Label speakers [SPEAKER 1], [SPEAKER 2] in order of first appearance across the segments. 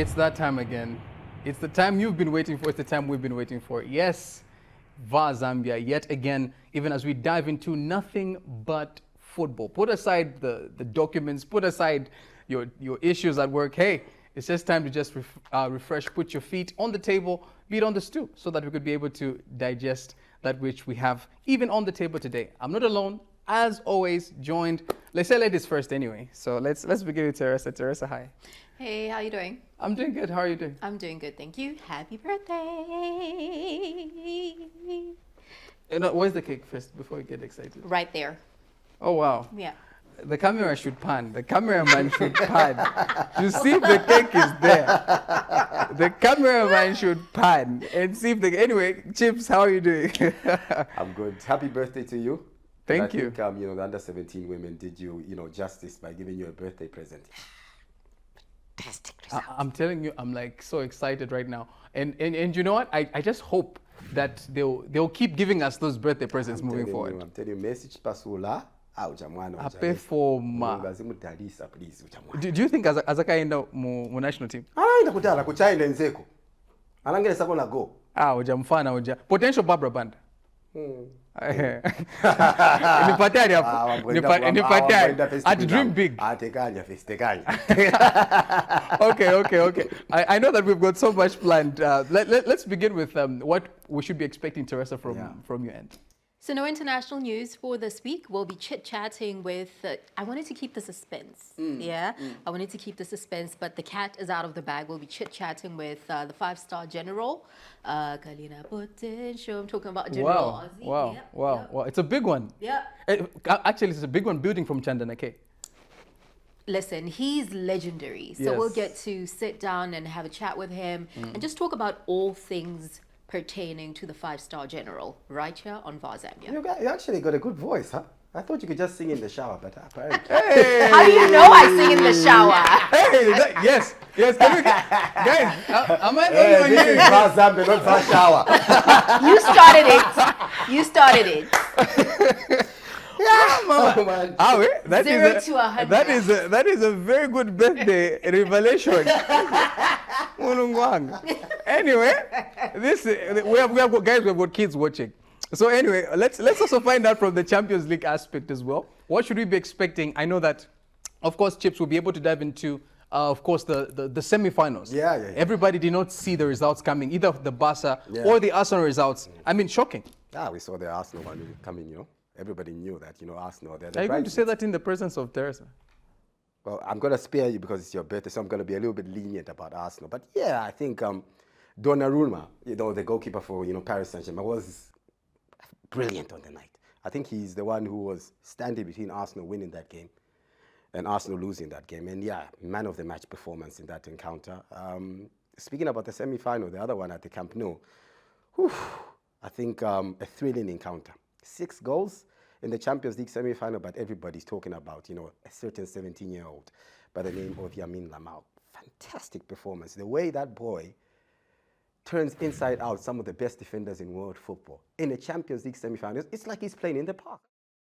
[SPEAKER 1] It's that time again. It's the time you've been waiting for. It's the time we've been waiting for. Yes, VAR Zambia, yet again, even as we dive into nothing but football. Put aside the documents, put aside your issues at work. Hey, it's just time to just refresh, put your feet on the table, feet on the stool, so that we could be able to digest that which we have even on the table today. I'm not alone. As always, joined, let's say ladies first anyway. So let's begin with Teresa. Teresa, hi.
[SPEAKER 2] Hey, how you doing?
[SPEAKER 1] I'm doing good. How are you doing?
[SPEAKER 2] I'm doing good, thank you. Happy birthday.
[SPEAKER 1] Where's the cake first before we get excited?
[SPEAKER 2] Right there.
[SPEAKER 1] Oh, wow.
[SPEAKER 2] Yeah.
[SPEAKER 1] The camera should pan. The cameraman should pan. You see if the cake is there. The cameraman should pan and see if the... Anyway, Chips, how are you doing?
[SPEAKER 3] I'm good. Happy birthday to you.
[SPEAKER 1] Thank you.
[SPEAKER 3] I think, the under-17 women did you, justice by giving you a birthday present. Fantastic result.
[SPEAKER 1] I'm telling you, I'm like so excited right now. And you know what? I just hope that they'll keep giving us those birthday presents moving forward.
[SPEAKER 3] I'm telling you, message pasula.
[SPEAKER 1] Ape for ma. Do you think azakaenda mu national team?
[SPEAKER 3] Ndakutala kuchaenda nzeko. Anangene sakona go.
[SPEAKER 1] Ujamfana uja. Potential Barbara Band. I'd dream big. Okay. I know that we've got so much planned. Let's begin with what we should be expecting, Teresa, from your end.
[SPEAKER 2] So no international news for this week. We'll be chit-chatting with... I wanted to keep the suspense. I wanted to keep the suspense, but the cat is out of the bag. We'll be chit-chatting with the five-star General. Kalina Potential. I'm talking about General Ozzy.
[SPEAKER 1] Wow. It's a big one.
[SPEAKER 2] Yeah.
[SPEAKER 1] Actually, it's a big one building from Chandanake.
[SPEAKER 2] Listen, he's legendary. So we'll get to sit down and have a chat with him and just talk about all things pertaining to the five-star General right here on VAR Zambia.
[SPEAKER 3] You actually got a good voice, huh? I thought you could just sing in the shower, but apparently...
[SPEAKER 1] Hey!
[SPEAKER 2] How do you know I sing in the shower?
[SPEAKER 1] Hey, yes. Can we guys, am I the only one
[SPEAKER 3] this
[SPEAKER 1] here?
[SPEAKER 3] is VAR Zambia, not VAR shower.
[SPEAKER 2] You started it.
[SPEAKER 1] Oh, man. That
[SPEAKER 2] 0 to 100.
[SPEAKER 1] That is a very good birthday revelation. Anyway, we have guys, we've got kids watching. So anyway, let's also find out from the Champions League aspect as well. What should we be expecting? I know that, of course, Chips will be able to dive into, of course, the semi-finals.
[SPEAKER 3] Yeah.
[SPEAKER 1] Everybody did not see the results coming, either the Barca or the Arsenal results. I mean, shocking.
[SPEAKER 3] We saw the Arsenal one coming, Everybody knew that, Arsenal.
[SPEAKER 1] Are you going to say that in the presence of Teresa?
[SPEAKER 3] Well, I'm going to spare you because it's your birthday, so I'm going to be a little bit lenient about Arsenal. But yeah, I think Donnarumma, the goalkeeper for, Paris Saint-Germain, was brilliant on the night. I think he's the one who was standing between Arsenal winning that game and Arsenal losing that game. And yeah, man of the match performance in that encounter. Speaking about the semi-final, the other one at the Camp Nou, I think a thrilling encounter. 6 goals in the Champions League semi-final, but everybody's talking about, a certain 17-year-old by the name of Yamin Lamau. Fantastic performance. The way that boy turns inside out some of the best defenders in world football. In a Champions League semi-final, it's like he's playing in the park.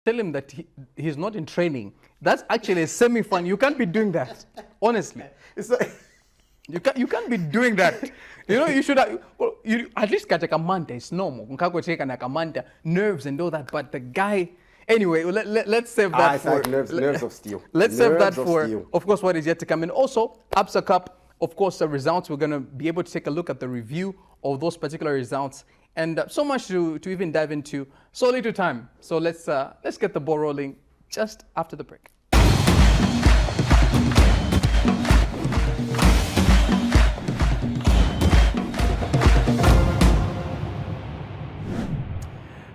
[SPEAKER 1] Tell him that he's not in training. That's actually a semi-final. You can't be doing that, honestly.
[SPEAKER 3] It's like...
[SPEAKER 1] You can't be doing that. You should have, at least get a manta. It's normal. Nerves and all that. But the guy, anyway, let's save that for
[SPEAKER 3] like nerves of steel.
[SPEAKER 1] Let's save that for, of course, what is yet to come. And also, ABSA Cup, of course, the results. We're going to be able to take a look at the review of those particular results, and so much to even dive into. So little time. So let's get the ball rolling just after the break.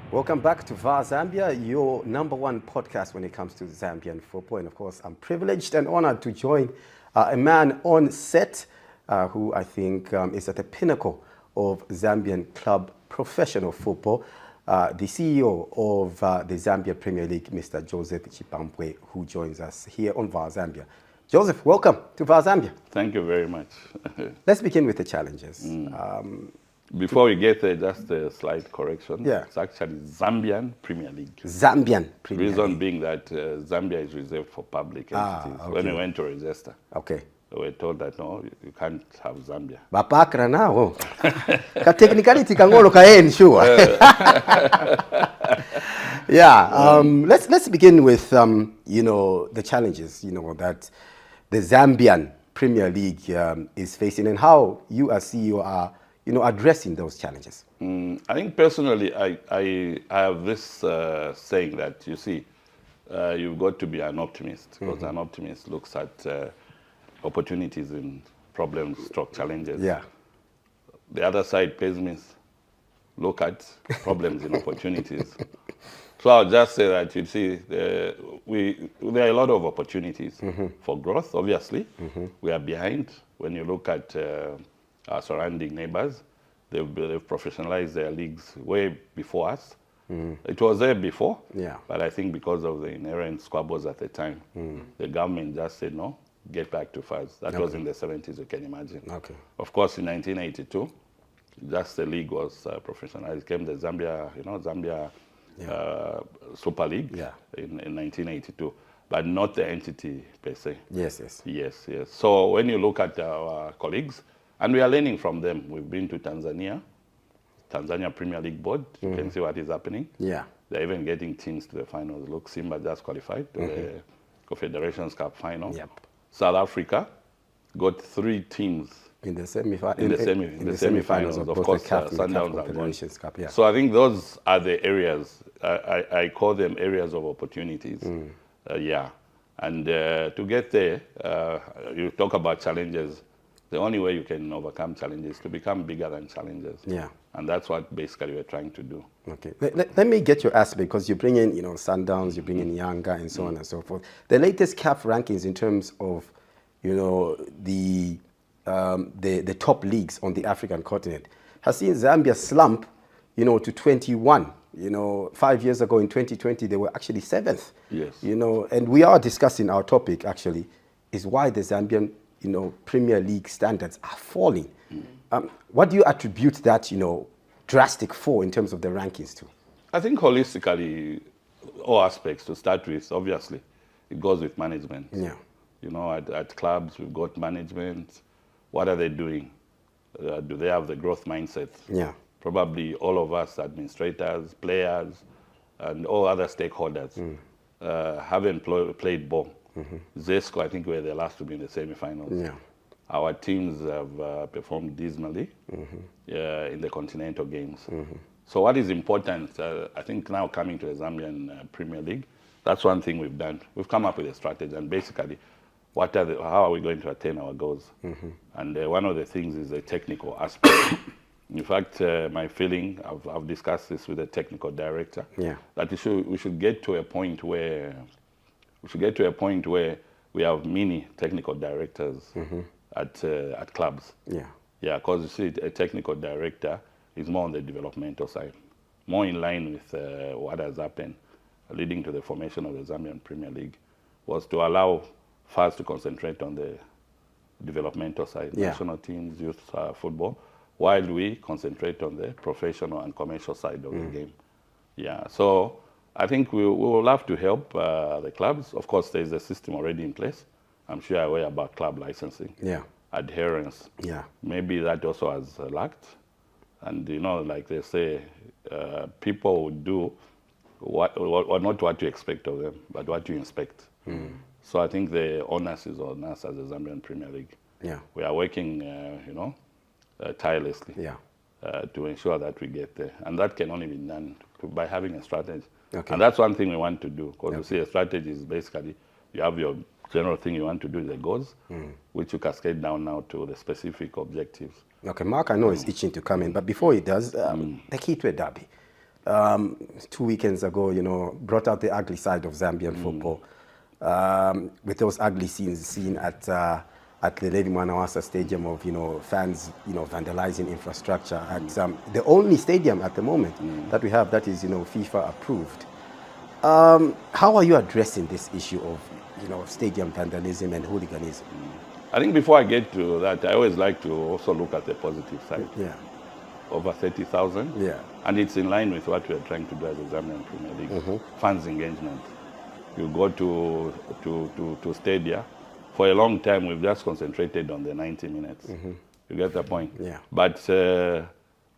[SPEAKER 3] Welcome back to VAR Zambia, your #1 podcast when it comes to Zambian football. And of course, I'm privileged and honored to join a man on set who I think is at the pinnacle of Zambian club professional football, the CEO of the Zambian Premier League, Mr. Joseph Chimpampwe, who joins us here on VAR Zambia. Joseph, welcome to VAR Zambia.
[SPEAKER 4] Thank you very much.
[SPEAKER 3] Let's begin with the challenges.
[SPEAKER 4] Before we get there, just a slight correction.
[SPEAKER 3] Yeah.
[SPEAKER 4] It's actually Zambian Premier League.
[SPEAKER 3] Zambian Premier League.
[SPEAKER 4] Reason being that Zambia is reserved for public entities when we went to register.
[SPEAKER 3] Okay.
[SPEAKER 4] we were told that no, you can't have Zambia.
[SPEAKER 3] Bapakra now. Ka technicality kangolo kaen sure. Yeah. Let's begin with you know, the challenges, you know, that the Zambian Premier League is facing, and how you as CEO are, you know, addressing those challenges.
[SPEAKER 4] I think personally, I have this saying that, you see, you've got to be an optimist, because an optimist looks at opportunities in problems, challenges.
[SPEAKER 3] Yeah.
[SPEAKER 4] The other side, pessimists, look at problems and opportunities. So I'll just say that, you see, there are a lot of opportunities for growth, obviously. We are behind. When you look at our surrounding neighbors, they've professionalized their leagues way before us. It was there before, but I think because of the inherent squabbles at the time, the government just said, no, get back to FARS. That was in the 70s, you can imagine.
[SPEAKER 3] Okay.
[SPEAKER 4] Of course, in 1982, just the league was professionalized. It came the Zambia, you know, Zambia Super League in 1982, but not the entity per se.
[SPEAKER 3] Yes.
[SPEAKER 4] Yes. So when you look at our colleagues, and we are learning from them. We've been to Tanzania Premier League board. You can see what is happening.
[SPEAKER 3] Yeah.
[SPEAKER 4] They're even getting teams to the finals. Look, Simba just qualified to the Confederations Cup final.
[SPEAKER 3] Yep.
[SPEAKER 4] South Africa got 3 teams
[SPEAKER 3] in the semifinals.
[SPEAKER 4] In the semifinals, of course, Sundowns and
[SPEAKER 3] Confederations Cup. Yeah.
[SPEAKER 4] So I think those are the areas, I call them areas of opportunities. And to get there, you talk about challenges. The only way you can overcome challenges is to become bigger than challenges. Yeah. And that's what basically we're trying to do.
[SPEAKER 3] Okay. Let me get your aspect, because you bring in, you know, Sundowns, you bring in Yanga, and so on and so forth. The latest CAF rankings in terms of, you know, the top leagues on the African continent has seen Zambia slump, you know, to 21. You know, 5 years ago in 2020, they were actually 7th.
[SPEAKER 4] Yes.
[SPEAKER 3] You know, and we are discussing our topic actually is why the Zambian, you know, Premier League standards are falling. What do you attribute that, you know, drastic fall in terms of the rankings to?
[SPEAKER 4] I think holistically, all aspects to start with, obviously, it goes with management. Yeah. You know, at clubs, we've got management. What are they doing? Do they have the growth mindset? Yeah. Probably all of us, administrators, players, and all other stakeholders, haven't played ball. Zesco, I think we're the last to be in the semi-finals. Yeah. Our teams have performed dismally in the continental games. So what is important, I think now coming to the Zambian Premier League, that's one thing we've done. We've come up with a strategy, and basically, how are we going to attain our goals? And one of the things is the technical aspect. In fact, my feeling, I've discussed this with the technical director, that we should get to a point where we have mini technical directors at clubs. Yeah, because you see, a technical director is more on the developmental side, more in line with what has happened, leading to the formation of the Zambian Premier League, was to allow FARS to concentrate on the developmental side, national teams, youth football, while we concentrate on the professional and commercial side of the game. Yeah, so I think we will have to help the clubs. Of course, there's a system already in place. I'm sure you're aware about club licensing, adherence. Yeah. Maybe that also has lacked. And, you know, like they say, people would do not what you expect of them, but what you inspect. So I think the onus is on us as the Zambian Premier League. Yeah. We are working, you know, tirelessly to ensure that we get there. And that can only be done by having a strategy. Okay. And that's one thing we want to do, because you see, a strategy is basically you have your general thing you want to do, the goals, which you cascade down now to the specific objectives. Okay,
[SPEAKER 3] Mark, I know is itching to come in, but before he does, the Kitwe Derby, 2 weekends ago, you know, brought out the ugly side of Zambian football, with those ugly scenes seen at the Levi Mwanawasa Stadium of, you know, fans, you know, vandalizing infrastructure at the only stadium at the moment that we have that is, you know, FIFA approved. How are you addressing this issue of, you know, stadium vandalism and hooliganism?
[SPEAKER 4] I think before I get to that, I always like to also look at the positive side. Yeah. Over 30,000. Yeah. And it's in line with what we are trying to do as a Zambian Premier League. Fans engagement. You go to Stadia, for a long time, we've just concentrated on the 90 minutes. You get the point?
[SPEAKER 3] Yeah.
[SPEAKER 4] But the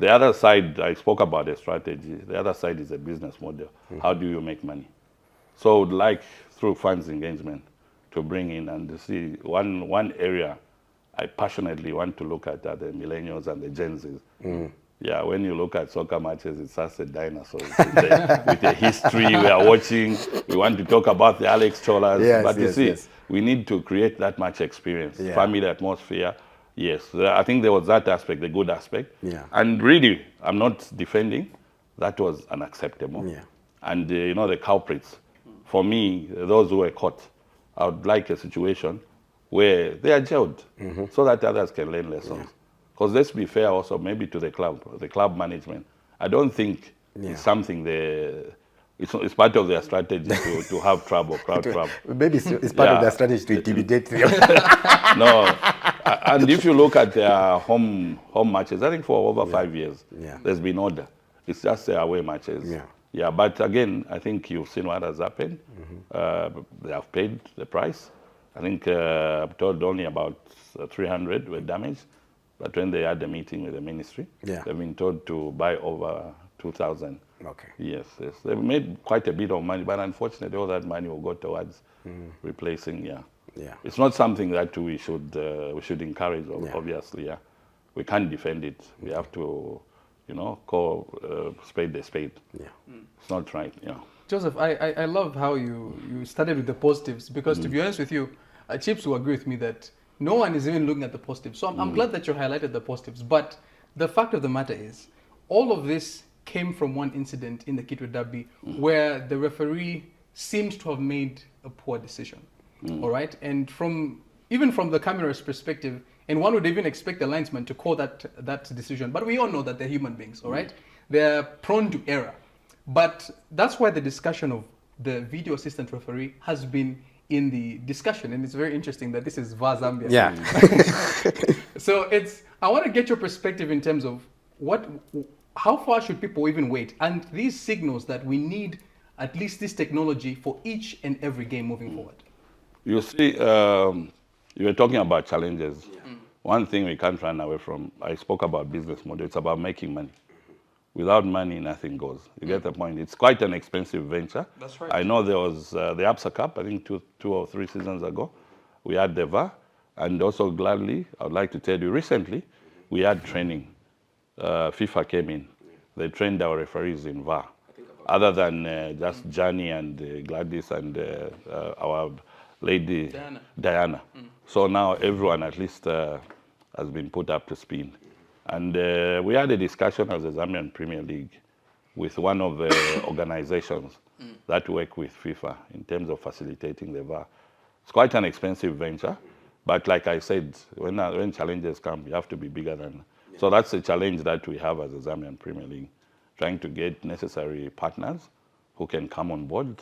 [SPEAKER 4] other side, I spoke about the strategy. The other side is a business model. How do you make money? So I would like, through funds engagement, to bring in and to see one area I passionately want to look at are the millennials and the Gen Zs. Yeah, when you look at soccer matches, it's just a dinosaur with a history. We are watching. We want to talk about the Alex Cholas.
[SPEAKER 3] Yes,
[SPEAKER 4] but you see,
[SPEAKER 3] yes.
[SPEAKER 4] we need to create that much experience,
[SPEAKER 3] Yeah.
[SPEAKER 4] family atmosphere. Yes, I think there was that aspect, the good aspect.
[SPEAKER 3] Yeah.
[SPEAKER 4] And really, I'm not defending. That was unacceptable.
[SPEAKER 3] Yeah.
[SPEAKER 4] And you know, the culprits, for me, those who were caught, I would like a situation where they are jailed so that others can learn lessons. Because let's be fair also, maybe to the club management. I don't think it's something it's part of their strategy to have trouble, crowd trouble.
[SPEAKER 3] Maybe it's part of their strategy to intimidate them.
[SPEAKER 4] No, and if you look at their home matches, I think for over 5 years, there's been order. It's just their away matches. Yeah, but again, I think you've seen what has happened. They have paid the price. I think I'm told only about 300 were damaged. But when they had a meeting with the ministry, they've been told to buy over 2,000.
[SPEAKER 3] Okay.
[SPEAKER 4] Yes. They've made quite a bit of money, but unfortunately, all that money will go towards replacing. Yeah. It's not something that we should encourage. Obviously, we can't defend it. We have to, call spade a spade. It's not right.
[SPEAKER 1] Joseph, I love how you started with the positives, because to be honest with you, Chips will agree with me that no one is even looking at the positives. So I'm glad that you highlighted the positives. But the fact of the matter is, all of this came from one incident in the Kitwe Derby where the referee seemed to have made a poor decision. All right? And even from the camera's perspective, and one would even expect the linesman to call that decision. But we all know that they're human beings, all right? They're prone to error. But that's why the discussion of the video assistant referee has been in the discussion, and it's very interesting that this is VAR Zambia.
[SPEAKER 3] Yeah.
[SPEAKER 1] So I want to get your perspective in terms of how far should people even wait, and these signals that we need at least this technology for each and every game moving forward.
[SPEAKER 4] You see, you were talking about challenges. One thing we can't run away from, I spoke about business model, it's about making money. Without money, nothing goes. You get the point? It's quite an expensive venture. That's right. I know there was the ABSA Cup, I think two or three seasons ago. We had the VAR, and also gladly, I would like to tell you, recently, we had training. FIFA came in. They trained our referees in VAR. Other than just Johnny and Gladys and our lady, Diana. So now everyone at least has been put up to speed. And we had a discussion as the Zambian Premier League with one of the organizations that work with FIFA in terms of facilitating the VAR. It's quite an expensive venture, but like I said, when challenges come, you have to be bigger than. So that's the challenge that we have as the Zambian Premier League, trying to get necessary partners who can come on board.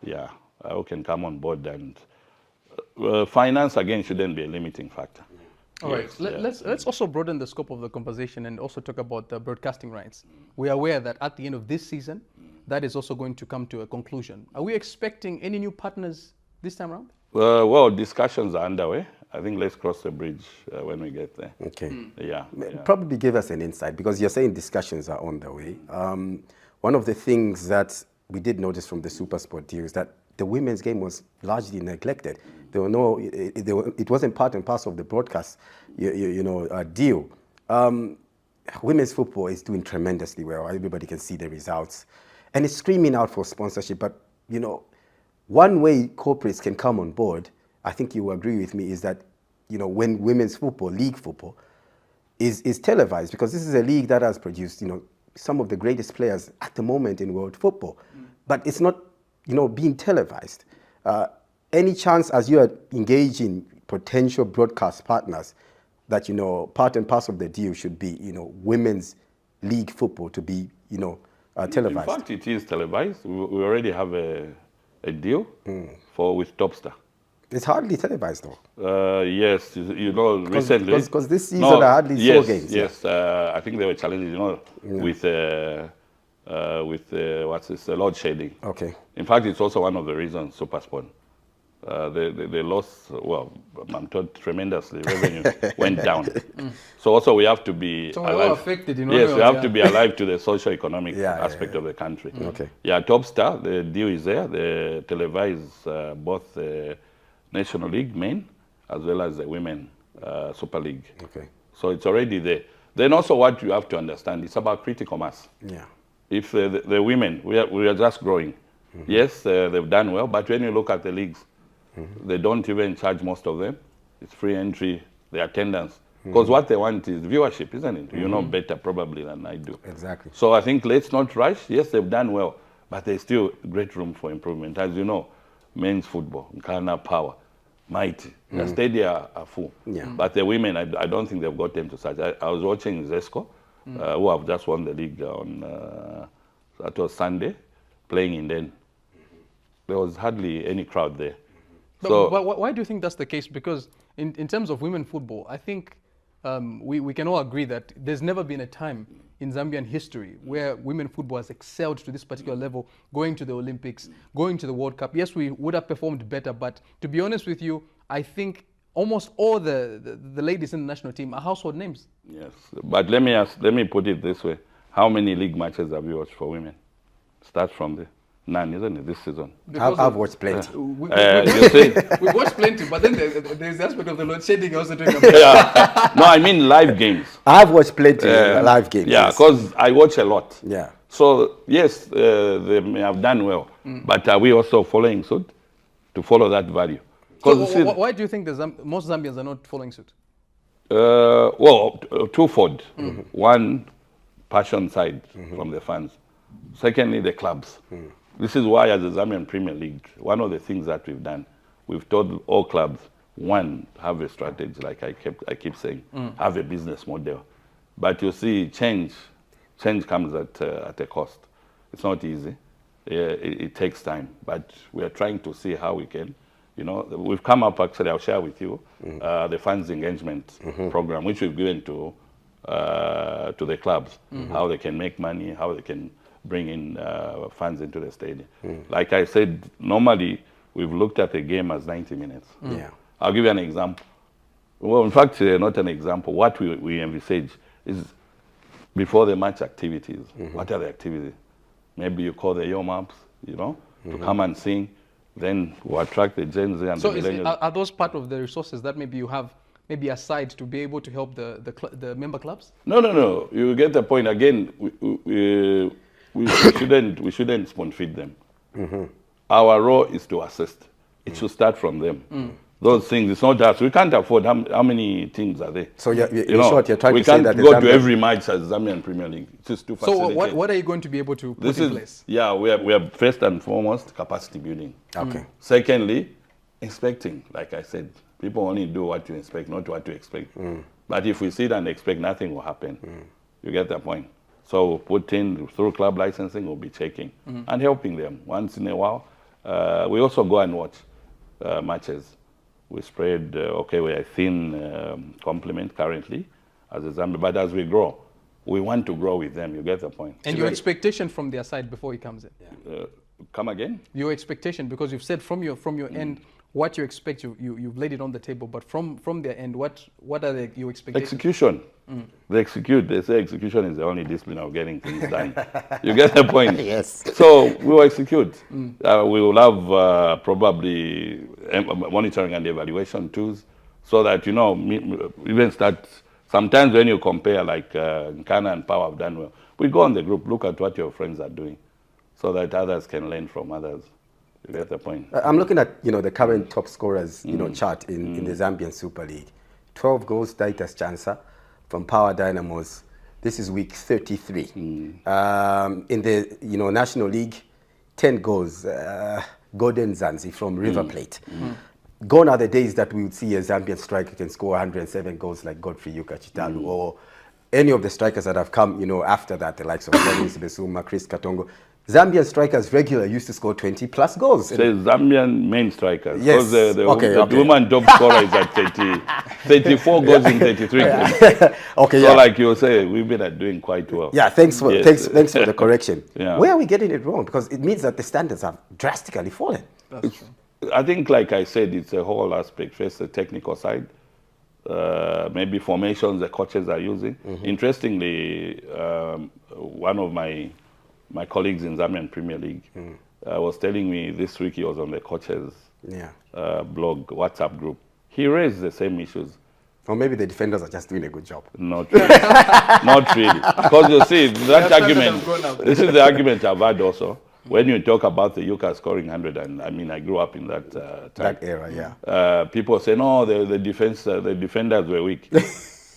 [SPEAKER 4] Who can come on board, and finance again shouldn't be a limiting factor.
[SPEAKER 1] All right, let's also broaden the scope of the conversation and also talk about the broadcasting rights. We are aware that at the end of this season, that is also going to come to a conclusion. Are we expecting any new partners this time around?
[SPEAKER 4] Well, discussions are underway. I think let's cross the bridge when we get there.
[SPEAKER 3] Okay.
[SPEAKER 4] Probably
[SPEAKER 3] give us an insight, because you're saying discussions are on the way. One of the things that we did notice from the SuperSport deal is that the women's game was largely neglected. There were it wasn't part and parcel of the broadcast, deal. Women's football is doing tremendously well. Everybody can see the results, and it's screaming out for sponsorship. But one way corporates can come on board, I think you will agree with me, is that when women's football, league football, is televised, because this is a league that has produced some of the greatest players at the moment in world football, but it's not being televised. Any chance, as you are engaging potential broadcast partners, that part and parcel of the deal should be women's league football to be televised?
[SPEAKER 4] In fact, it is televised. We already have a deal with Topstar.
[SPEAKER 3] It's hardly televised though.
[SPEAKER 4] Yes, recently.
[SPEAKER 3] Because this season I hardly saw games.
[SPEAKER 4] Yes, I think there were challenges, with load shedding.
[SPEAKER 3] Okay.
[SPEAKER 4] In fact, it's also one of the reasons SuperSport They lost, well, I'm told tremendously, revenue went down. So also we have to be
[SPEAKER 1] So
[SPEAKER 4] alive.
[SPEAKER 1] we're all affected, you know.
[SPEAKER 4] Yes, we have to be alive to the socio-economic aspect of the country.
[SPEAKER 3] Okay.
[SPEAKER 4] Yeah, Top Star, the deal is there. They televise both the National League men as well as the Women Super League.
[SPEAKER 3] Okay.
[SPEAKER 4] So it's already there. Then also what you have to understand, it's about critical mass.
[SPEAKER 3] Yeah.
[SPEAKER 4] If the women, we are just growing. Yes, they've done well, but when you look at the leagues, they don't even charge most of them. It's free entry, the attendance. Because what they want is viewership, isn't it? You know better probably than I do.
[SPEAKER 3] Exactly.
[SPEAKER 4] So I think let's not rush. Yes, they've done well, but there's still great room for improvement. As you know, men's football, Nkana Power, Mighty, the stadia are full.
[SPEAKER 3] Yeah.
[SPEAKER 4] But the women, I don't think they've got them to such. I was watching Zesco, who have just won the league on, that was Sunday, playing in Den. There was hardly any crowd there.
[SPEAKER 1] But why do you think that's the case? Because in terms of women football, I think we can all agree that there's never been a time in Zambian history where women football has excelled to this particular level, going to the Olympics, going to the World Cup. Yes, we would have performed better, but to be honest with you, I think almost all the ladies in the national team are household names.
[SPEAKER 4] Yes, but let me put it this way. How many league matches have you watched for women? Start from there. None, isn't it, this season?
[SPEAKER 3] I've watched plenty.
[SPEAKER 4] You see?
[SPEAKER 1] We've watched plenty, but then there's the aspect of the load shedding also doing a
[SPEAKER 4] No, I mean live games.
[SPEAKER 3] I've watched plenty live games.
[SPEAKER 4] Yeah,
[SPEAKER 3] yes.
[SPEAKER 4] because I watch a lot.
[SPEAKER 3] Yeah.
[SPEAKER 4] So, yes, they may have done well, but are we also following suit to follow that value?
[SPEAKER 1] So why do you think most Zambians are not following suit?
[SPEAKER 4] Well, twofold. One, passion side from the fans. Secondly, the clubs. This is why, as the Zambian Premier League, one of the things that we've done, we've told all clubs, one, have a strategy, like I keep saying, have a business model. But you see, change comes at a cost. It's not easy. It takes time. But we are trying to see how we can. You know, we've come up, actually, I'll share with you, the funds engagement program, which we've given to the clubs, how they can make money, how they can bring in funds into the stadium. Like I said, normally we've looked at a game as 90 minutes.
[SPEAKER 3] Yeah.
[SPEAKER 4] I'll give you an example. Well, in fact, not an example. What we envisage is before the match activities. What are the activities? Maybe you call the warm-ups, you know, to come and sing. Then we attract the Gen Z and the millennials.
[SPEAKER 1] Are those part of the resources that maybe you have maybe aside to be able to help the member clubs?
[SPEAKER 4] No. You get the point. Again, we shouldn't spoon feed them. Our role is to assist. It should start from them. Those things, it's not us. We can't afford how many teams are there.
[SPEAKER 3] So in short, you're trying to say that
[SPEAKER 4] we can't go to every match as Zambian Premier League. It's just too facilitate.
[SPEAKER 1] So what are you going to be able to put in place?
[SPEAKER 4] Yeah, we are first and foremost capacity building.
[SPEAKER 3] Okay.
[SPEAKER 4] Secondly, inspecting. Like I said, people only do what you inspect, not what you expect. But if we sit and expect, nothing will happen. You get the point. So put in through club licensing, we'll be checking and helping them once in a while. We also go and watch matches. We spread, we're a thin complement currently as a Zambia, but as we grow, we want to grow with them. You get the point.
[SPEAKER 1] And your expectation from their side before he comes in?
[SPEAKER 4] Come again?
[SPEAKER 1] Your expectation, because you've said from your end what you expect, you've laid it on the table, but from their end, what are your expectations?
[SPEAKER 4] Execution. They execute. They say execution is the only discipline of getting things done. You get the point?
[SPEAKER 3] Yes.
[SPEAKER 4] So we will execute. We will have probably monitoring and evaluation tools so that, even start, sometimes when you compare like Nkana and Power have done well, we go on the group, look at what your friends are doing so that others can learn from others. You get the point?
[SPEAKER 3] I'm looking at, the current top scorers, chart in the Zambian Super League. 12 goals, Titus Chansa from Power Dynamos. This is week 33. In the, National League, 10 goals. Gordon Zanzi from River Plate. Gone are the days that we would see a Zambian striker can score 107 goals like Godfrey Yuka Chitalu or any of the strikers that have come, after that, the likes of Collins Besuma, Chris Katongo. Zambian strikers regular used to score 20 plus goals.
[SPEAKER 4] The Zambian main strikers.
[SPEAKER 3] Yes.
[SPEAKER 4] Because the woman top scorer is at 34 goals in 33 games. So like you say, women are doing quite well.
[SPEAKER 3] Yeah, thanks for the correction.
[SPEAKER 4] Yeah.
[SPEAKER 3] Where are we getting it wrong? Because it means that the standards have drastically fallen.
[SPEAKER 1] That's true.
[SPEAKER 4] I think, like I said, it's a whole aspect. First, the technical side, maybe formations the coaches are using. Interestingly, one of my colleagues in Zambian Premier League was telling me this week he was on the coaches blog, WhatsApp group. He raised the same issues.
[SPEAKER 3] Or maybe the defenders are just doing a good job.
[SPEAKER 4] Not really. Not really. Because you see, that argument, this is the argument I've had also. When you talk about the Yuka scoring 100, and I mean, I grew up in that time.
[SPEAKER 3] That era, yeah.
[SPEAKER 4] People say, no, the defenders were weak.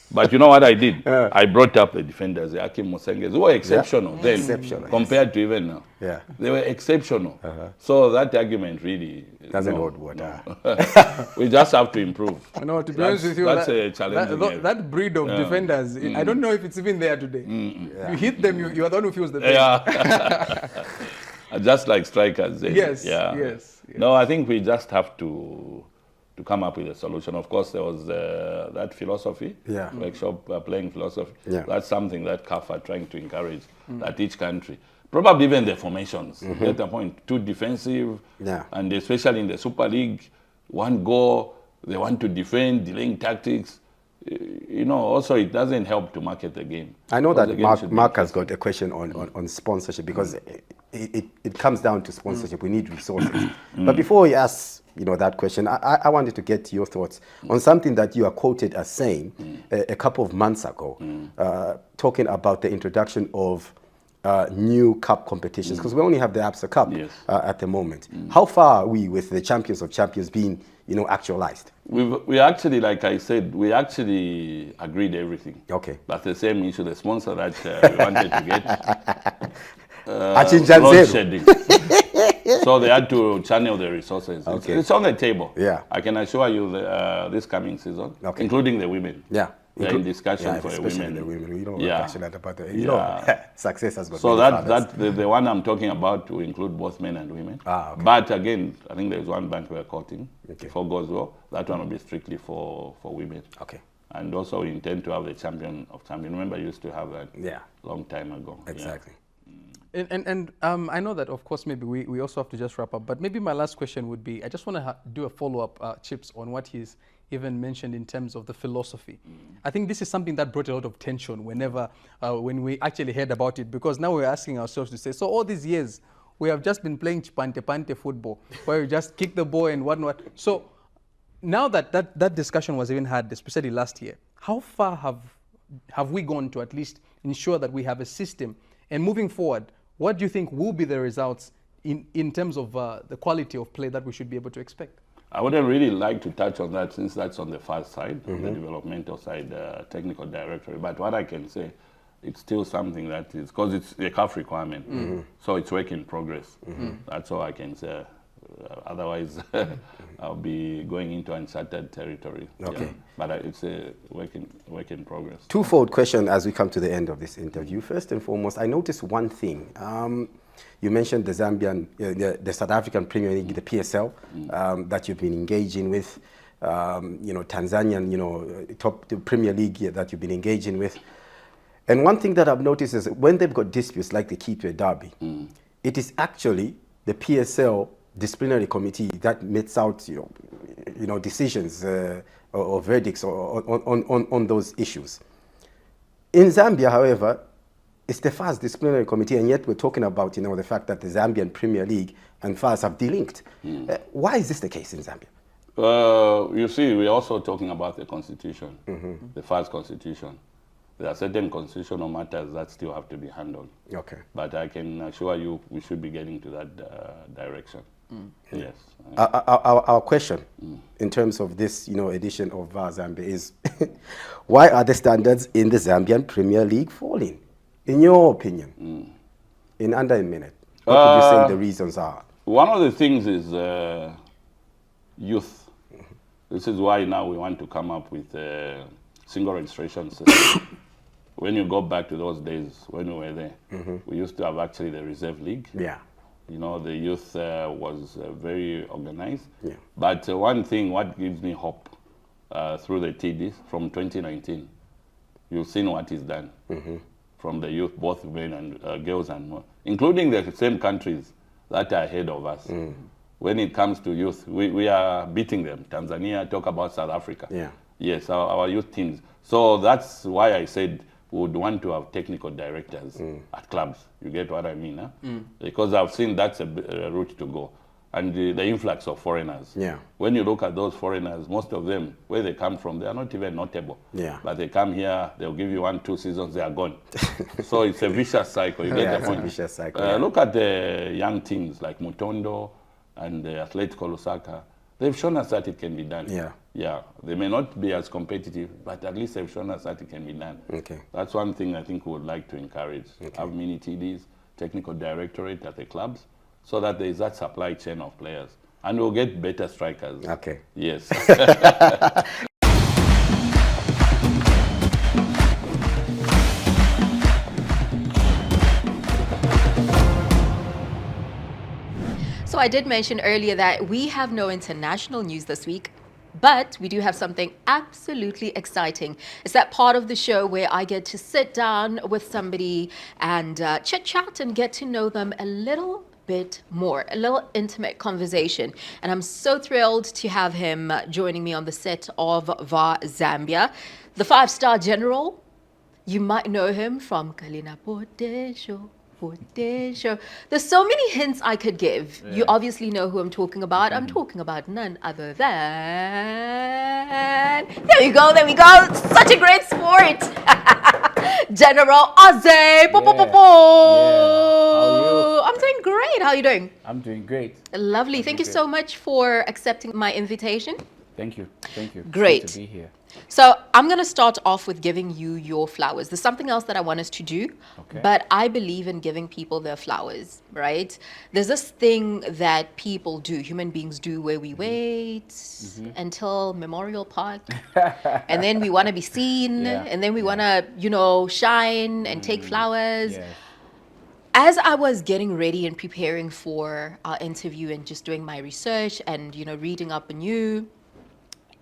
[SPEAKER 4] But you know what I did? I brought up the defenders, the Akim Musenges, who were exceptional then, compared to even now.
[SPEAKER 3] Yeah.
[SPEAKER 4] They were exceptional. So that argument really
[SPEAKER 3] doesn't hold water.
[SPEAKER 4] We just have to improve.
[SPEAKER 1] No, to be honest with you,
[SPEAKER 4] that's a challenge.
[SPEAKER 1] That breed of defenders, I don't know if it's even there today. You hit them, you are the one who feels the pain.
[SPEAKER 4] Yeah. Just like strikers.
[SPEAKER 1] Yes,
[SPEAKER 4] yeah.
[SPEAKER 1] yes.
[SPEAKER 4] No, I think we just have to come up with a solution. Of course, there was that philosophy, workshop playing philosophy.
[SPEAKER 3] Yeah.
[SPEAKER 4] That's something that CAF are trying to encourage, that each country, probably even the formations, get the point, too defensive, and especially in the Super League, one goal, they want to defend, delaying tactics. You know, also it doesn't help to market the game.
[SPEAKER 3] I know that Mark has got a question on sponsorship, because it comes down to sponsorship. We need resources. But before he asks, that question, I wanted to get your thoughts on something that you are quoted as saying a couple of months ago, talking about the introduction of new cup competitions, because we only have the ABSA Cup at the moment. How far are we with the Champions of Champions being, actualized?
[SPEAKER 4] We actually, like I said, we actually agreed everything.
[SPEAKER 3] Okay.
[SPEAKER 4] But the same issue, the sponsor that we wanted to get, load shedding. So they had to channel the resources.
[SPEAKER 3] Okay.
[SPEAKER 4] It's on the table.
[SPEAKER 3] Yeah.
[SPEAKER 4] I can assure you this coming season, including the women.
[SPEAKER 3] Yeah.
[SPEAKER 4] They're in discussion for the women.
[SPEAKER 3] The women. Passionate about success has got.
[SPEAKER 4] So the one I'm talking about to include both men and women.
[SPEAKER 3] Okay.
[SPEAKER 4] But again, I think there's one bank we're quoting. If all goes well, that one will be strictly for women.
[SPEAKER 3] Okay.
[SPEAKER 4] And also we intend to have the champion of champions. Remember, you used to have that long time ago.
[SPEAKER 3] Exactly.
[SPEAKER 1] And I know that, of course, maybe we also have to just wrap up. But maybe my last question would be, I just want to do a follow-up, Chips, on what he's even mentioned in terms of the philosophy. I think this is something that brought a lot of tension when we actually heard about it, because now we're asking ourselves to say, so all these years, we have just been playing Chimpampwe football, where we just kick the ball and whatnot. So now that discussion was even had, especially last year, how far have we gone to at least ensure that we have a system? And moving forward, what do you think will be the results in terms of the quality of play that we should be able to expect?
[SPEAKER 4] I wouldn't really like to touch on that, since that's on the first side, on the developmental side, technical directory. But what I can say, it's still something that is, because it's a CAF requirement, so it's work in progress. That's all I can say. Otherwise, I'll be going into uncharted territory. Okay. Yeah. But it's a work in progress.
[SPEAKER 3] Twofold question as we come to the end of this interview. First and foremost, I noticed one thing. You mentioned the Zambian, the South African Premier League, the PSL, that you've been engaging with. Tanzanian, the Premier League that you've been engaging with. And one thing that I've noticed is when they've got disputes like the Keeper Derby, it is actually the PSL disciplinary committee that metes out, decisions or verdicts on those issues. In Zambia, however, it's the FAS disciplinary committee, and yet we're talking about, the fact that the Zambian Premier League and FAS have delinked. Why is this the case in Zambia?
[SPEAKER 4] You see, we're also talking about the constitution, the FAS constitution. There are certain constitutional matters that still have to be handled. Okay. But I can assure you we should be getting to that direction. Yes.
[SPEAKER 3] Our question in terms of this, edition of VAR Zambia is, why are the standards in the Zambian Premier League falling? In your opinion, in under a minute, what would you say the reasons are?
[SPEAKER 4] One of the things is youth. This is why now we want to come up with a single registration system. When you go back to those days when we were there, we used to have actually the reserve league.
[SPEAKER 3] Yeah.
[SPEAKER 4] The youth was very organized. Yeah. But one thing, what gives me hope through the TDs from 2019, you've seen what is done from the youth, both men and girls and more, including the same countries that are ahead of us. when it comes to youth, we are beating them. Tanzania, talk about South Africa.
[SPEAKER 3] Yeah.
[SPEAKER 4] Yes, our youth teams. So that's why I said we would want to have technical directors at clubs. You get what I mean? Huh? Because I've seen that's a route to go. And the influx of foreigners.
[SPEAKER 3] Yeah.
[SPEAKER 4] When you look at those foreigners, most of them, where they come from, they are not even notable.
[SPEAKER 3] Yeah.
[SPEAKER 4] But they come here, they'll give you 1-2 seasons, they are gone. So it's a vicious cycle. You get the point.
[SPEAKER 3] It's a vicious cycle.
[SPEAKER 4] Look at the young teams like Mutondo and Atletico Lusaka. They've shown us that it can be done.
[SPEAKER 3] Yeah.
[SPEAKER 4] Yeah. They may not be as competitive, but at least they've shown us that it can be done.
[SPEAKER 3] Okay.
[SPEAKER 4] That's one thing I think we would like to encourage.
[SPEAKER 3] Okay.
[SPEAKER 4] Have mini TDs, technical directorate at the clubs, so that there is that supply chain of players. And we'll get better strikers.
[SPEAKER 3] Okay.
[SPEAKER 4] Yes.
[SPEAKER 2] So I did mention earlier that we have no international news this week, but we do have something absolutely exciting. It's that part of the show where I get to sit down with somebody and chit-chat and get to know them a little bit more, a little intimate conversation. And I'm so thrilled to have him joining me on the set of VAR Zambia. The 5-star general, you might know him from Kalina Potesho. There's so many hints I could give. You obviously know who I'm talking about. I'm talking about none other than... There we go. Such a great sport. General Ozzy.
[SPEAKER 5] How are you?
[SPEAKER 2] I'm doing great. How are you doing?
[SPEAKER 5] I'm doing great.
[SPEAKER 2] Lovely. Thank you so much for accepting my invitation.
[SPEAKER 5] Thank you. Thank you. It's
[SPEAKER 2] Great.
[SPEAKER 5] good to be here.
[SPEAKER 2] So I'm going to start off with giving you your flowers. There's something else that I want us to do,
[SPEAKER 5] Okay.
[SPEAKER 2] but I believe in giving people their flowers, right? There's this thing that people do, human beings do, where we wait until Memorial Park, and then we want to be seen,
[SPEAKER 5] Yeah.
[SPEAKER 2] and then we want to, shine and take flowers.
[SPEAKER 5] Yes.
[SPEAKER 2] As I was getting ready and preparing for our interview and just doing my research and, reading up on you,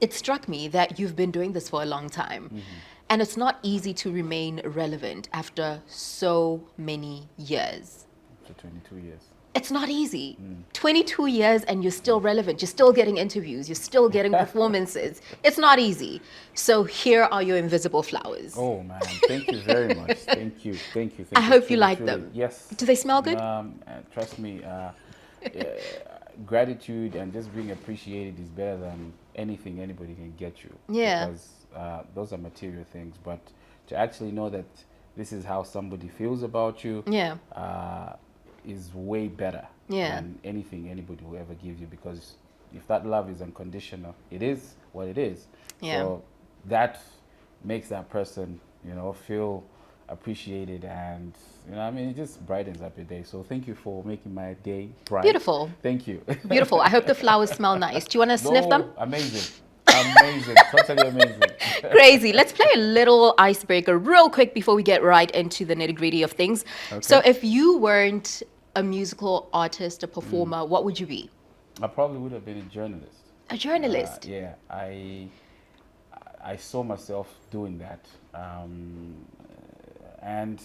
[SPEAKER 2] it struck me that you've been doing this for a long time. And it's not easy to remain relevant after so many years.
[SPEAKER 5] For 22 years.
[SPEAKER 2] It's not easy. 22 years and you're still relevant. You're still getting interviews. You're still getting performances. It's not easy. So here are your invisible flowers.
[SPEAKER 5] Oh man, thank you very much. Thank you.
[SPEAKER 2] I hope you like them.
[SPEAKER 5] Yes.
[SPEAKER 2] Do they smell good?
[SPEAKER 5] Trust me, gratitude and just being appreciated is better than anything anybody can get you.
[SPEAKER 2] Yeah.
[SPEAKER 5] Because those are material things, but to actually know that this is how somebody feels about you.
[SPEAKER 2] Yeah.
[SPEAKER 5] Is way better than anything anybody will ever give you, because if that love is unconditional, it is what it is.
[SPEAKER 2] Yeah.
[SPEAKER 5] So that makes that person, feel appreciated, and it just brightens up your day. So thank you for making my day bright.
[SPEAKER 2] Beautiful.
[SPEAKER 5] Thank you.
[SPEAKER 2] Beautiful. I hope the flowers smell nice. Do you want to sniff them?
[SPEAKER 5] Amazing. Amazing. Totally amazing.
[SPEAKER 2] Crazy. Let's play a little icebreaker real quick before we get right into the nitty-gritty of things.
[SPEAKER 5] Okay.
[SPEAKER 2] So if you weren't a musical artist, a performer, what would you be?
[SPEAKER 5] I probably would have been a journalist.
[SPEAKER 2] A journalist?
[SPEAKER 5] Yeah, I saw myself doing that, and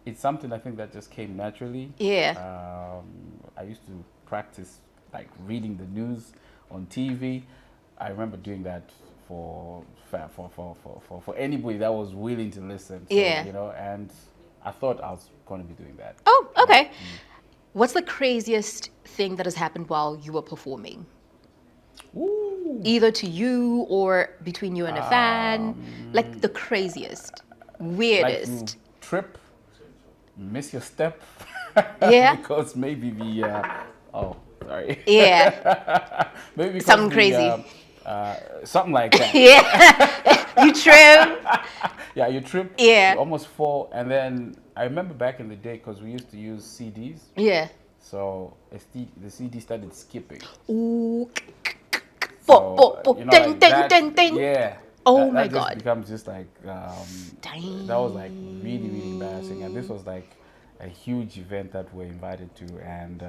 [SPEAKER 5] it's something I think that just came naturally.
[SPEAKER 2] Yeah.
[SPEAKER 5] I used to practice like reading the news on TV. I remember doing that for anybody that was willing to listen. So,
[SPEAKER 2] Yeah.
[SPEAKER 5] And I thought I was going to be doing that.
[SPEAKER 2] Oh, okay. What's the craziest thing that has happened while you were performing?
[SPEAKER 5] Ooh.
[SPEAKER 2] Either to you or between you and a fan? Like the craziest, weirdest.
[SPEAKER 5] Like you trip, miss your step.
[SPEAKER 2] Yeah.
[SPEAKER 5] Because maybe the sorry.
[SPEAKER 2] Yeah.
[SPEAKER 5] Maybe because
[SPEAKER 2] Something crazy.
[SPEAKER 5] Something like that.
[SPEAKER 2] Yeah. You trip.
[SPEAKER 5] Yeah, you trip.
[SPEAKER 2] Yeah.
[SPEAKER 5] You almost fall, and then I remember back in the day, because we used to use CDs.
[SPEAKER 2] Yeah.
[SPEAKER 5] So the CD started skipping.
[SPEAKER 2] Ooh.
[SPEAKER 5] So,
[SPEAKER 2] Ding, ding, ding, ding.
[SPEAKER 5] Yeah.
[SPEAKER 2] Oh my
[SPEAKER 5] that
[SPEAKER 2] God.
[SPEAKER 5] just becomes just like
[SPEAKER 2] Dang.
[SPEAKER 5] that was like really, really embarrassing, and this was like a huge event that we're invited to, and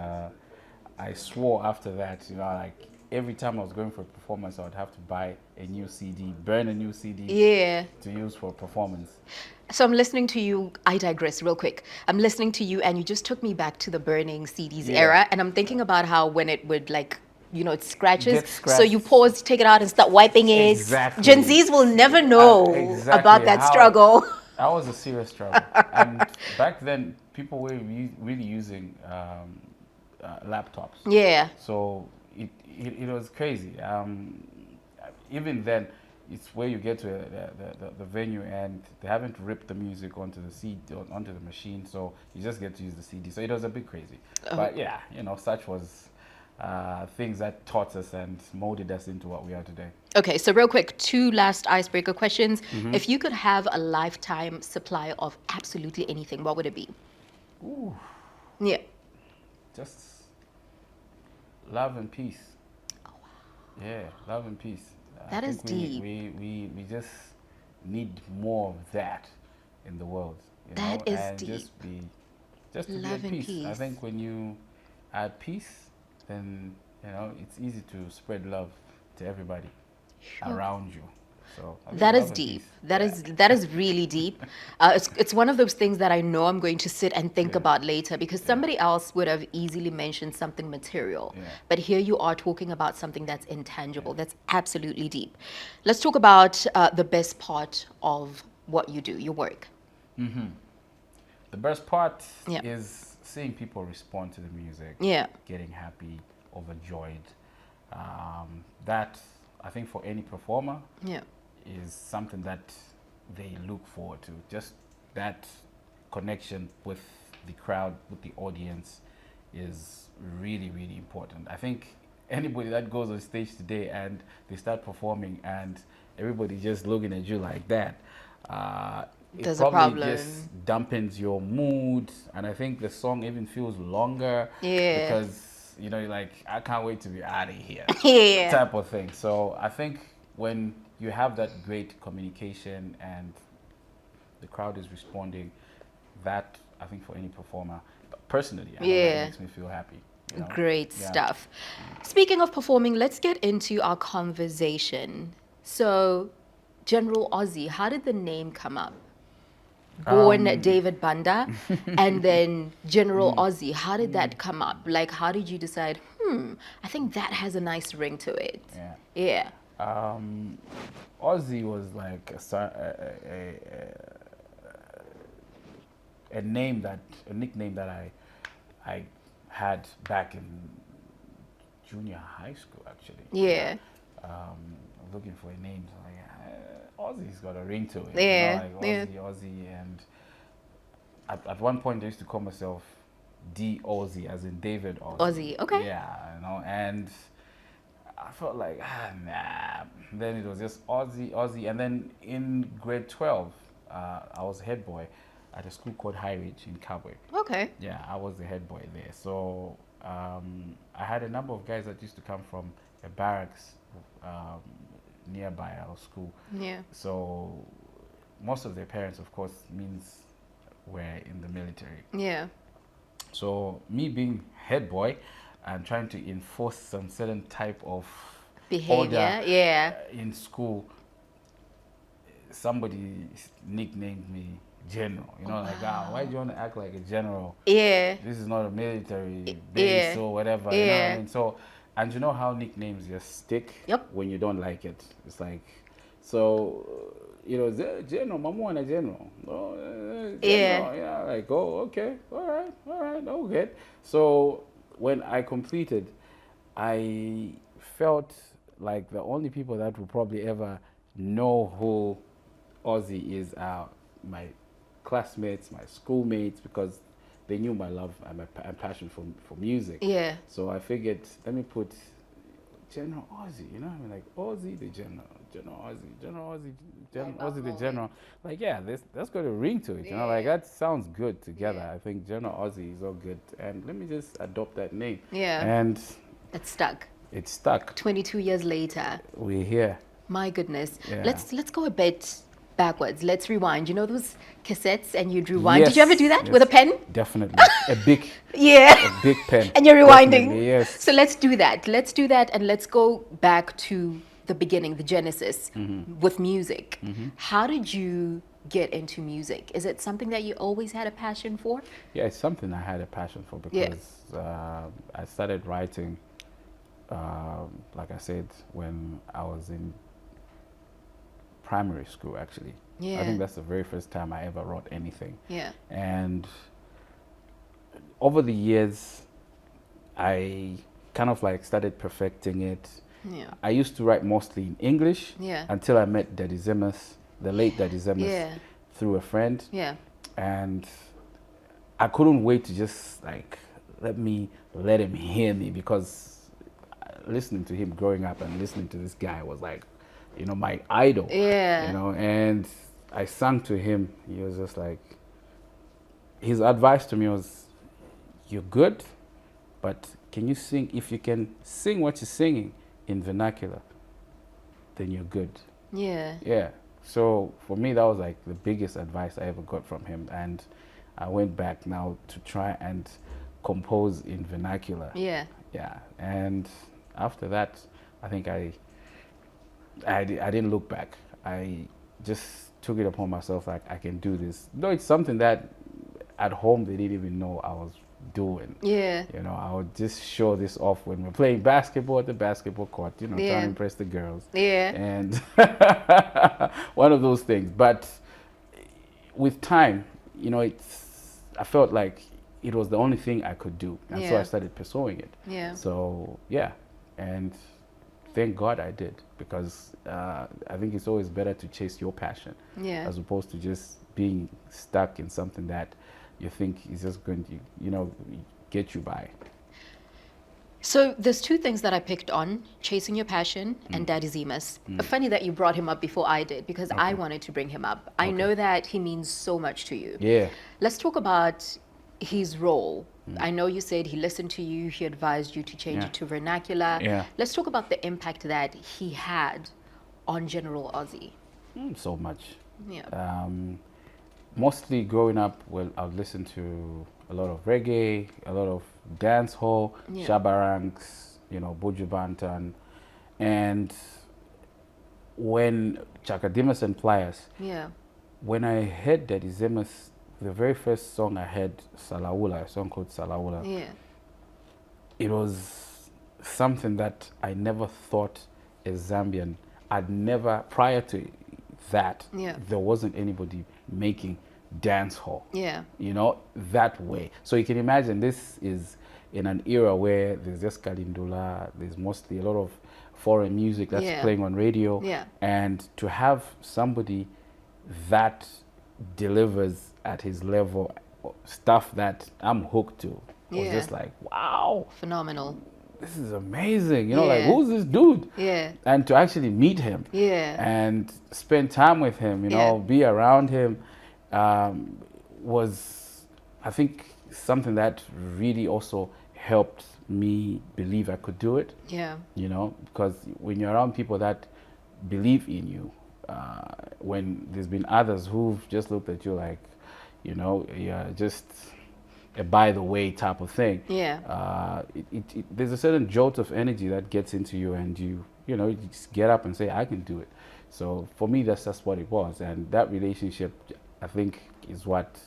[SPEAKER 5] I swore after that, like every time I was going for a performance, I would have to buy a new CD, burn a new CD
[SPEAKER 2] Yeah.
[SPEAKER 5] to use for a performance.
[SPEAKER 2] So I'm listening to you. I digress real quick. I'm listening to you, and you just took me back to the burning CDs
[SPEAKER 5] Yeah.
[SPEAKER 2] era. And I'm thinking about how when it would like, it scratches.
[SPEAKER 5] Get
[SPEAKER 2] So you
[SPEAKER 5] scratched.
[SPEAKER 2] pause, take it out, and start wiping it.
[SPEAKER 5] Exactly.
[SPEAKER 2] Gen Zs will never know
[SPEAKER 5] Exactly
[SPEAKER 2] about that
[SPEAKER 5] how-
[SPEAKER 2] struggle.
[SPEAKER 5] That was a serious struggle. And back then, people were really using laptops.
[SPEAKER 2] Yeah.
[SPEAKER 5] So it was crazy. Even then, it's where you get to the venue and they haven't ripped the music onto the CD, onto the machine, so you just get to use the CD. So it was a bit crazy. But yeah, such was things that taught us and molded us into what we are today.
[SPEAKER 2] Okay, so real quick, 2 last icebreaker questions. If you could have a lifetime supply of absolutely anything, what would it be?
[SPEAKER 5] Ooh.
[SPEAKER 2] Yeah.
[SPEAKER 5] Just love and peace. Oh, wow. Yeah, love and peace.
[SPEAKER 2] That is deep.
[SPEAKER 5] We just need more of that in the world.
[SPEAKER 2] That is
[SPEAKER 5] and
[SPEAKER 2] deep.
[SPEAKER 5] Just to
[SPEAKER 2] Love
[SPEAKER 5] be
[SPEAKER 2] and
[SPEAKER 5] at peace. I
[SPEAKER 2] peace.
[SPEAKER 5] think when you are at peace, then it's easy to spread love to everybody around you. So I think
[SPEAKER 2] That
[SPEAKER 5] love
[SPEAKER 2] is
[SPEAKER 5] and
[SPEAKER 2] deep.
[SPEAKER 5] peace.
[SPEAKER 2] That is really deep. It's one of those things that I know I'm going to sit and think about later, because somebody else would have easily mentioned something material.
[SPEAKER 5] Yeah.
[SPEAKER 2] But here you are talking about something that's intangible. That's absolutely deep. Let's talk about the best part of what you do, your work.
[SPEAKER 5] The best part
[SPEAKER 2] Yeah.
[SPEAKER 5] is seeing people respond to the music.
[SPEAKER 2] Yeah.
[SPEAKER 5] Getting happy, overjoyed. That, I think, for any performer,
[SPEAKER 2] Yeah.
[SPEAKER 5] is something that they look forward to. Just that connection with the crowd, with the audience, is really, really important. I think anybody that goes on stage today and they start performing and everybody just looking at you like that, it
[SPEAKER 2] There's a
[SPEAKER 5] probably
[SPEAKER 2] problem.
[SPEAKER 5] just dampens your mood, and I think the song even feels longer.
[SPEAKER 2] Yeah.
[SPEAKER 5] Because you're like, I can't wait to be out of here.
[SPEAKER 2] Yeah.
[SPEAKER 5] Type of thing. So I think when you have that great communication and the crowd is responding, that, I think, for any performer, personally, I know
[SPEAKER 2] Yeah.
[SPEAKER 5] that makes me feel happy.
[SPEAKER 2] Great
[SPEAKER 5] Yeah.
[SPEAKER 2] stuff. Speaking of performing, let's get into our conversation. So, General Ozzy, how did the name come up? Born David Banda, and then General Ozzy. How did that come up? Like, how did you decide, I think that has a nice ring to it?
[SPEAKER 5] Yeah.
[SPEAKER 2] Yeah.
[SPEAKER 5] Ozzy was like a nickname that I had back in junior high school, actually.
[SPEAKER 2] Yeah.
[SPEAKER 5] Looking for a name, so like, Ozzy's got a ring to it.
[SPEAKER 2] Yeah,
[SPEAKER 5] Like
[SPEAKER 2] yeah.
[SPEAKER 5] Ozzy, and at one point I used to call myself D Ozzy, as in David Ozzy.
[SPEAKER 2] Ozzy, okay.
[SPEAKER 5] Yeah, and I felt like, nah. Then it was just Ozzy, and then in grade 12, I was head boy at a school called High Ridge in Kabwe.
[SPEAKER 2] Okay.
[SPEAKER 5] Yeah, I was the head boy there. So I had a number of guys that used to come from a barracks nearby our school.
[SPEAKER 2] Yeah.
[SPEAKER 5] So most of their parents, of course, means were in the military.
[SPEAKER 2] Yeah.
[SPEAKER 5] So me being head boy and trying to enforce some certain type of
[SPEAKER 2] Behavior.
[SPEAKER 5] order
[SPEAKER 2] Yeah.
[SPEAKER 5] in school, somebody nicknamed me General. Like, why do you want to act like a general?
[SPEAKER 2] Yeah.
[SPEAKER 5] This is not a military base or whatever. You know what I mean? So, and you know how nicknames just stick when you don't like it. It's like, so, General, Mamu and a General. Yeah, like, oh, okay, all right, oh, good. So when I completed, I felt like the only people that will probably ever know who Ozzy is are my classmates, my schoolmates, because they knew my love and my passion for music.
[SPEAKER 2] Yeah.
[SPEAKER 5] So I figured, let me put General Ozzy, like Ozzy the General, General Ozzy the General. Like, yeah, that's got a ring to it, like that sounds good together. I think General Ozzy is all good, and let me just adopt that name.
[SPEAKER 2] Yeah.
[SPEAKER 5] And
[SPEAKER 2] it stuck.
[SPEAKER 5] It stuck.
[SPEAKER 2] 22 years later.
[SPEAKER 5] We're here.
[SPEAKER 2] My goodness.
[SPEAKER 5] Yeah.
[SPEAKER 2] Let's go a bit backwards. Let's rewind. You know those cassettes and you'd rewind?
[SPEAKER 5] Yes,
[SPEAKER 2] Did you ever do that
[SPEAKER 5] yes,
[SPEAKER 2] with a pen?
[SPEAKER 5] Definitely. A big,
[SPEAKER 2] Yeah.
[SPEAKER 5] a big pen.
[SPEAKER 2] And you're rewinding.
[SPEAKER 5] Definitely, yes.
[SPEAKER 2] So let's do that. Let's do that and let's go back to the beginning, the genesis with music. How did you get into music? Is it something that you always had a passion for?
[SPEAKER 5] Yeah, it's something I had a passion for because I started writing, like I said, when I was in primary school, actually.
[SPEAKER 2] Yeah.
[SPEAKER 5] I think that's the very first time I ever wrote anything.
[SPEAKER 2] Yeah.
[SPEAKER 5] And over the years, I kind of like started perfecting it.
[SPEAKER 2] Yeah.
[SPEAKER 5] I used to write mostly in English until I met Daddy Zemus, the late Daddy Zemus, through a friend.
[SPEAKER 2] Yeah.
[SPEAKER 5] And I couldn't wait to just like let him hear me, because listening to him growing up and listening to this guy was like, you know, my idol.
[SPEAKER 2] Yeah.
[SPEAKER 5] You know, and I sang to him. He was just like, his advice to me was, you're good, but can you sing? If you can sing what you're singing in vernacular, then you're good.
[SPEAKER 2] Yeah.
[SPEAKER 5] Yeah. So for me, that was like the biggest advice I ever got from him. And I went back now to try and compose in vernacular.
[SPEAKER 2] Yeah.
[SPEAKER 5] Yeah. And after that, I think I didn't look back. I just took it upon myself, like, I can do this. Though it's something that at home they didn't even know I was doing.
[SPEAKER 2] Yeah.
[SPEAKER 5] You know, I would just show this off when we're playing basketball at the basketball court, you know, trying to impress the girls.
[SPEAKER 2] Yeah.
[SPEAKER 5] And one of those things. But with time, you know, I felt like it was the only thing I could do. And so I started pursuing it.
[SPEAKER 2] Yeah.
[SPEAKER 5] So, yeah. And thank God I did, because I think it's always better to chase your passion as opposed to just being stuck in something that you think is just going to, you know, get you by.
[SPEAKER 2] So there's two things that I picked on: chasing your passion and Daddy Zemus. Funny that you brought him up before I did, because I wanted to bring him up. I know that he means so much to you.
[SPEAKER 5] Yeah.
[SPEAKER 2] Let's talk about his role. I know you said he listened to you, he advised you to change it to vernacular.
[SPEAKER 5] Yeah.
[SPEAKER 2] Let's talk about the impact that he had on General Ozzy.
[SPEAKER 5] So much.
[SPEAKER 2] Yeah.
[SPEAKER 5] Mostly growing up, well, I would listen to a lot of reggae, a lot of dance hall, shabarangs, you know, Buju Banton. And when Chakadimas and Pliers, when I heard Daddy Zemus, the very first song I heard, Salaula, a song called Salaula, it was something that I never thought a Zambian, prior to that, there wasn't anybody making dance hall, you know, that way. So you can imagine this is in an era where there's just Kalindula, there's mostly a lot of foreign music that's playing on radio. And to have somebody that delivers at his level stuff that I'm hooked to, was just like, wow.
[SPEAKER 2] Phenomenal.
[SPEAKER 5] This is amazing. You know, like, who's this dude?
[SPEAKER 2] Yeah.
[SPEAKER 5] And to actually meet him and spend time with him, you know, be around him, was, I think, something that really also helped me believe I could do it.
[SPEAKER 2] Yeah.
[SPEAKER 5] You know, because when you're around people that believe in you, when there's been others who've just looked at you like, you know, just a by the way type of thing.
[SPEAKER 2] Yeah.
[SPEAKER 5] There's a certain jolt of energy that gets into you, and you know, you just get up and say, I can do it. So for me, that's just what it was. And that relationship, I think, is what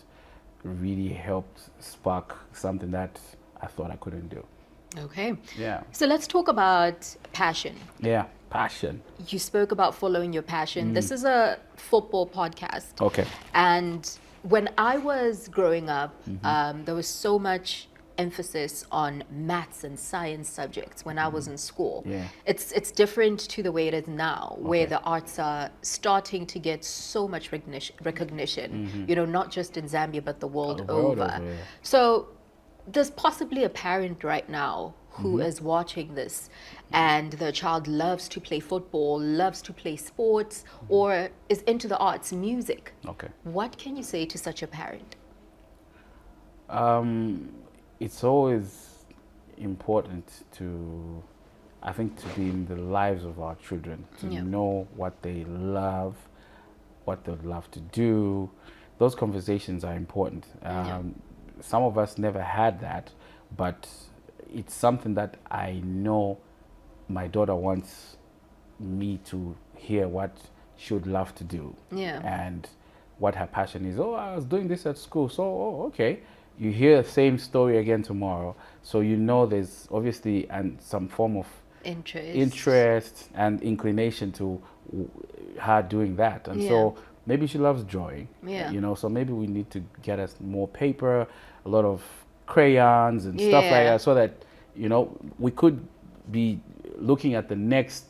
[SPEAKER 5] really helped spark something that I thought I couldn't do.
[SPEAKER 2] Okay.
[SPEAKER 5] Yeah.
[SPEAKER 2] So let's talk about passion.
[SPEAKER 5] Yeah, passion.
[SPEAKER 2] You spoke about following your passion. This is a football podcast.
[SPEAKER 5] Okay.
[SPEAKER 2] And when I was growing up, there was so much emphasis on maths and science subjects when I was in school.
[SPEAKER 5] Yeah.
[SPEAKER 2] It's different to the way it is now, where the arts are starting to get so much recognition, you know, not just in Zambia, but the world over.
[SPEAKER 5] Yeah.
[SPEAKER 2] So there's possibly a parent right now who is watching this, and the child loves to play football, loves to play sports, or is into the arts, music.
[SPEAKER 5] Okay.
[SPEAKER 2] What can you say to such a parent?
[SPEAKER 5] It's always important to, I think, to be in the lives of our children, to know what they love what they'd love to do. Those conversations are important. Some of us never had that, but it's something that I know my daughter wants me to hear what she would love to do. And what her passion is. Oh, I was doing this at school. So, oh, okay. You hear the same story again tomorrow. So you know there's obviously some form of interest and inclination to her doing that. And so maybe she loves drawing. You know, so maybe we need to get us more paper, a lot of crayons and stuff like that, so that, you know, we could be looking at the next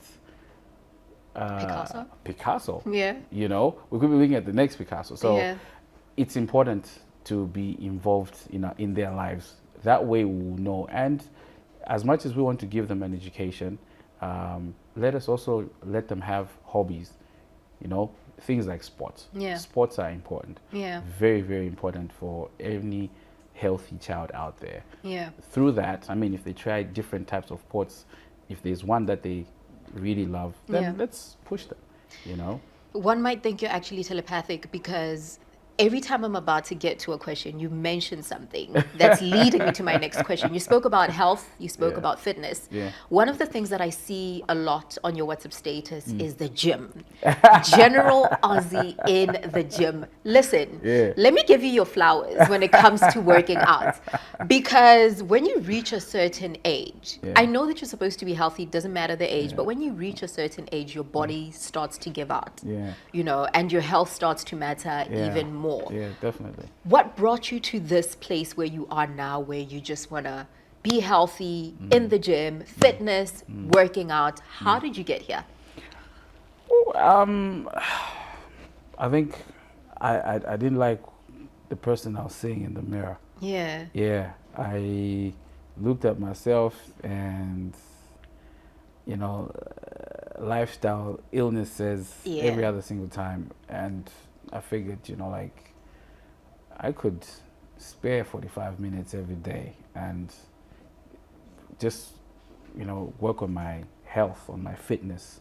[SPEAKER 5] Picasso. You know, we could be looking at the next Picasso. So it's important to be involved in their lives. That way we'll know. And as much as we want to give them an education, let us also let them have hobbies. You know, things like sports. Sports are important. Very, very important for any healthy child out there. Through that, I mean, if they try different types of sports, if there's one that they really love, then let's push them, you know.
[SPEAKER 2] One might think you're actually telepathic because every time I'm about to get to a question, you mention something that's leading me to my next question. You spoke about health, you spoke about fitness. One of the things that I see a lot on your WhatsApp status is the gym. General Ozzy in the gym. Listen, let me give you your flowers when it comes to working out. Because when you reach a certain age, I know that you're supposed to be healthy, doesn't matter the age, but when you reach a certain age, your body starts to give out. You know, and your health starts to matter even more.
[SPEAKER 5] Yeah, definitely.
[SPEAKER 2] What brought you to this place where you are now, where you just want to be healthy in the gym, fitness, working out? How did you get here?
[SPEAKER 5] I think I didn't like the person I was seeing in the mirror. I looked at myself and, you know, lifestyle illnesses every other single time, and I figured, you know, like I could spare 45 minutes every day and just, you know, work on my health, on my fitness.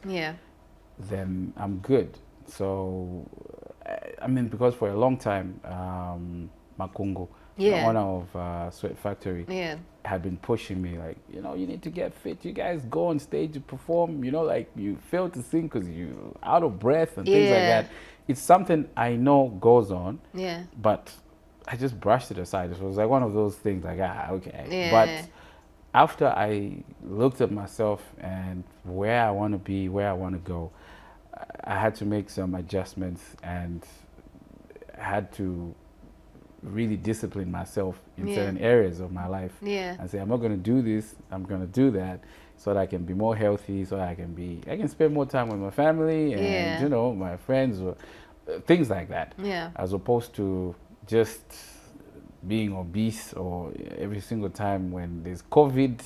[SPEAKER 5] Then I'm good. So, I mean, because for a long time, Makungo, the owner of Sweat Factory, had been pushing me like, you know, you need to get fit. You guys go on stage to perform, you know, like you fail to sing because you're out of breath and things like that. It's something I know goes on, but I just brushed it aside. It was like one of those things like, okay. But after I looked at myself and where I want to be, where I want to go, I had to make some adjustments and I had to really discipline myself in certain areas of my life and say, I'm not going to do this, I'm going to do that, so that I can be more healthy, so that I can spend more time with my family and, you know, my friends, or things like that. As opposed to just being obese, or every single time when there's COVID,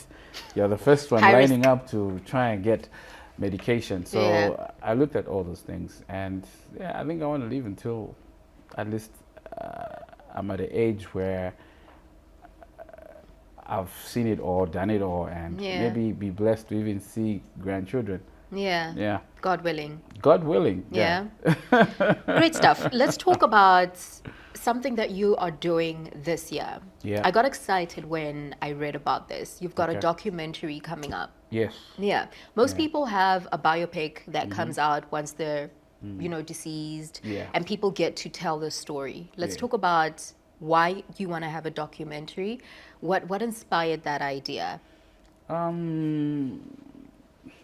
[SPEAKER 5] you're the first one lining up to try and get medication. So I looked at all those things, and I think I want to live until at least I'm at an age where I've seen it all, done it all, and maybe be blessed to even see grandchildren.
[SPEAKER 2] God willing.
[SPEAKER 5] God willing.
[SPEAKER 2] Great stuff. Let's talk about something that you are doing this year. I got excited when I read about this. You've got a documentary coming up. Most people have a biopic that comes out once they're you know, deceased, and people get to tell the story. Let's talk about why you want to have a documentary. What inspired that idea?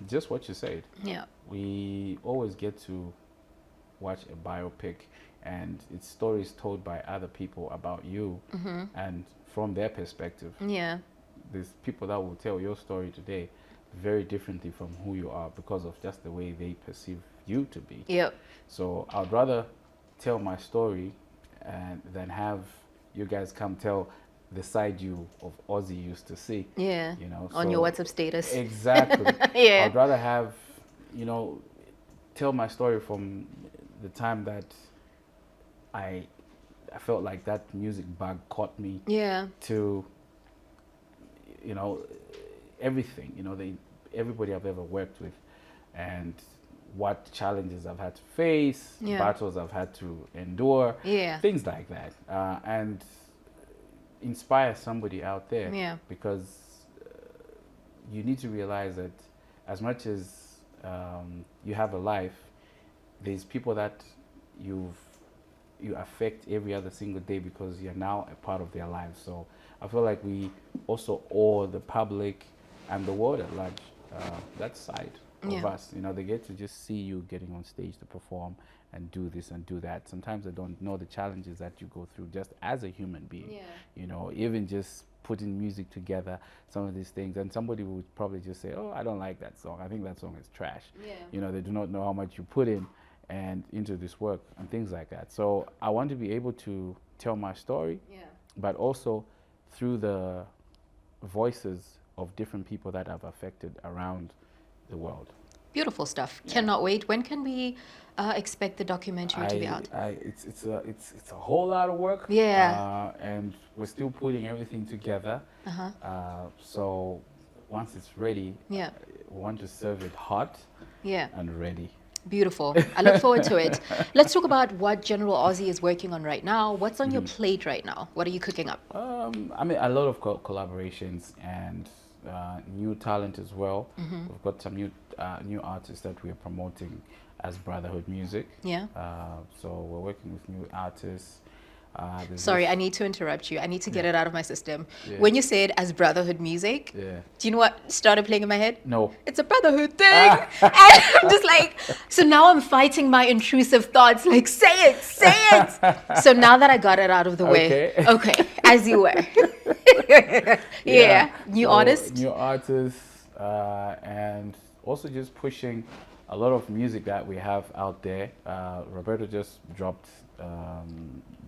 [SPEAKER 5] Just what you said. We always get to watch a biopic, and it's stories told by other people about you, and from their perspective. There's people that will tell your story today very differently from who you are because of just the way they perceive you to be. So I'd rather tell my story and than have you guys come tell the side you of Ozzy used to see. You know,
[SPEAKER 2] on your WhatsApp status.
[SPEAKER 5] Exactly. I'd rather have, you know, tell my story from the time that I felt like that music bug caught me to, you know, everything, you know, everybody I've ever worked with, and what challenges I've had to face, battles I've had to endure, things like that, and inspire somebody out there. Because you need to realize that as much as you have a life, there's people that you affect every other single day because you're now a part of their lives. So I feel like we also owe the public and the world at large that side of us. You know, they get to just see you getting on stage to perform and do this and do that. Sometimes they don't know the challenges that you go through just as a human being. You know, even just putting music together, some of these things, and somebody would probably just say, oh, I don't like that song. I think that song is trash. You know, they do not know how much you put in and into this work and things like that. So I want to be able to tell my story, but also through the voices of different people that I've affected around the world.
[SPEAKER 2] Beautiful stuff. Cannot wait. When can we expect the documentary to be out?
[SPEAKER 5] It's a whole lot of work. And we're still putting everything together. So once it's ready, we want to serve it hot and ready.
[SPEAKER 2] Beautiful. I look forward to it. Let's talk about what General Ozzy is working on right now. What's on your plate right now? What are you cooking up?
[SPEAKER 5] I mean, a lot of collaborations and new talent as well. We've got some new artists that we are promoting as Brotherhood Music. So we're working with new artists.
[SPEAKER 2] Sorry, I need to interrupt you. I need to get it out of my system. When you say it as Brotherhood Music, do you know what started playing in my head?
[SPEAKER 5] No.
[SPEAKER 2] It's a brotherhood thing. And I'm just like, so now I'm fighting my intrusive thoughts, like, say it. So now that I got it out of the way, okay, as you were. New artists.
[SPEAKER 5] New artists, and also just pushing a lot of music that we have out there. Roberto just dropped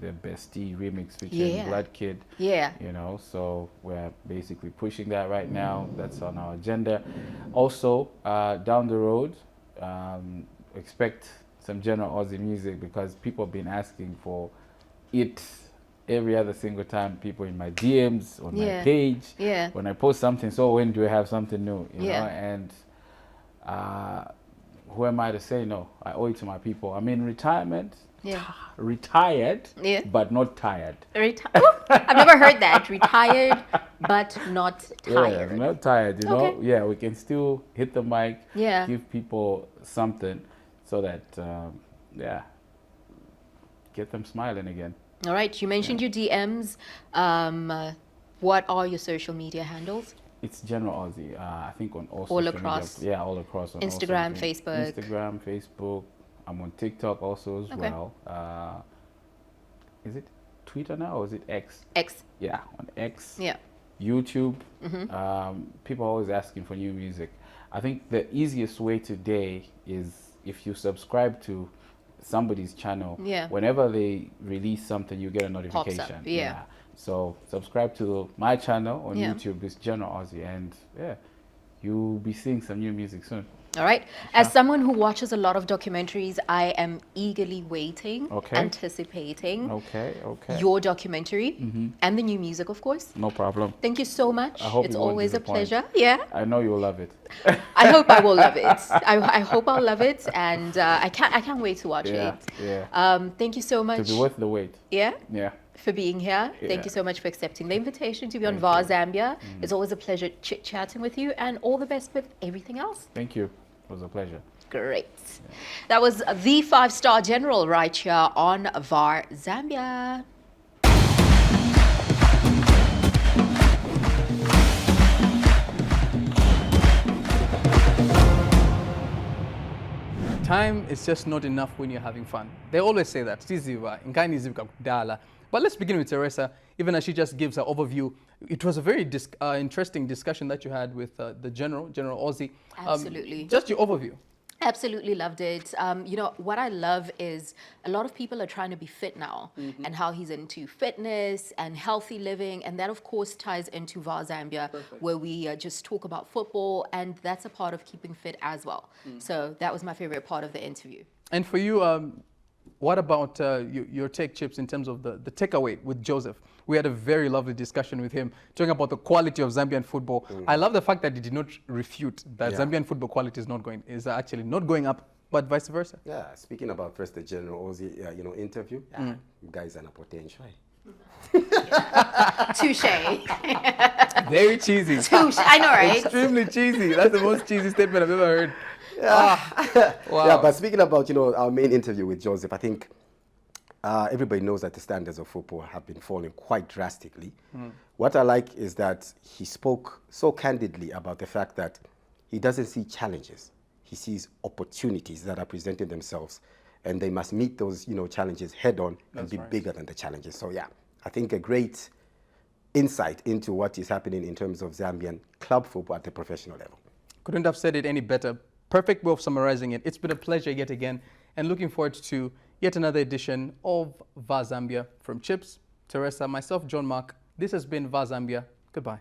[SPEAKER 5] the Bestie remix featuring Blood Kid. You know, so we're basically pushing that right now. That's on our agenda. Also, down the road, expect some General Ozzy music because people have been asking for it every other single time. People in my DMs, on my page, when I post something. So when do I have something new? You know, and who am I to say no? I owe it to my people. I'm in retirement. Retired, but not tired.
[SPEAKER 2] I've never heard that. Retired, but not tired.
[SPEAKER 5] Yeah, not tired, you know. Yeah, we can still hit the mic, give people something so that, get them smiling again.
[SPEAKER 2] All right, you mentioned your DMs. What are your social media handles?
[SPEAKER 5] It's General Ozzy. I think on
[SPEAKER 2] all across.
[SPEAKER 5] Media. Yeah, all across. On
[SPEAKER 2] Instagram, Facebook.
[SPEAKER 5] Instagram, Facebook. I'm on TikTok also as well. Is it Twitter now or is it X?
[SPEAKER 2] X.
[SPEAKER 5] Yeah, on X.
[SPEAKER 2] Yeah.
[SPEAKER 5] YouTube. People are always asking for new music. I think the easiest way today is if you subscribe to somebody's channel. Whenever they release something, you get a notification.
[SPEAKER 2] Pops up.
[SPEAKER 5] So subscribe to my channel on YouTube. It's General Ozzy, and you'll be seeing some new music soon.
[SPEAKER 2] All right. As someone who watches a lot of documentaries, I am eagerly waiting, anticipating your documentary and the new music, of course.
[SPEAKER 5] No problem.
[SPEAKER 2] Thank you so much.
[SPEAKER 5] I hope
[SPEAKER 2] it's always a pleasure.
[SPEAKER 5] I know you'll love it.
[SPEAKER 2] I hope I will love it. I hope I'll love it, and I can't wait to watch it. Thank you so much.
[SPEAKER 5] It'll be worth the wait.
[SPEAKER 2] For being here. Thank you so much for accepting the invitation to be on VAR Zambia. It's always a pleasure chit-chatting with you, and all the best with everything else.
[SPEAKER 5] Thank you. It was a pleasure.
[SPEAKER 2] Great. That was the 5-star general right here on VAR Zambia.
[SPEAKER 1] Time is just not enough when you're having fun. They always say that. But let's begin with Teresa. Even as she just gives her overview, it was a very interesting discussion that you had with the General Ozzy.
[SPEAKER 2] Absolutely.
[SPEAKER 1] Just your overview.
[SPEAKER 2] Absolutely loved it. You know, what I love is a lot of people are trying to be fit now, and how he's into fitness and healthy living. And that, of course, ties into VAR Zambia, where we just talk about football. And that's a part of keeping fit as well. So that was my favorite part of the interview. And
[SPEAKER 1] for you, what about your take, Chips, in terms of the takeaway with Joseph? We had a very lovely discussion with him, talking about the quality of Zambian football. I love the fact that he did not refute that Zambian football quality is actually not going up, but vice versa.
[SPEAKER 3] Yeah, speaking about first the General Ozzy, interview, you guys are a potential.
[SPEAKER 2] Touche.
[SPEAKER 1] Very cheesy.
[SPEAKER 2] Touche. I know, right?
[SPEAKER 1] Extremely cheesy. That's the most cheesy statement I've ever heard. Wow.
[SPEAKER 3] Yeah, but speaking about, our main interview with Joseph, I think everybody knows that the standards of football have been falling quite drastically. What I like is that he spoke so candidly about the fact that he doesn't see challenges. He sees opportunities that are presenting themselves, and they must meet those, challenges head on and be bigger than the challenges. So yeah, I think a great insight into what is happening in terms of Zambian club football at the professional level.
[SPEAKER 1] Couldn't have said it any better. Perfect way of summarizing it. It's been a pleasure yet again, and looking forward to yet another edition of VAR Zambia. From Chips, Teresa, myself, John Mark, this has been VAR Zambia. Goodbye.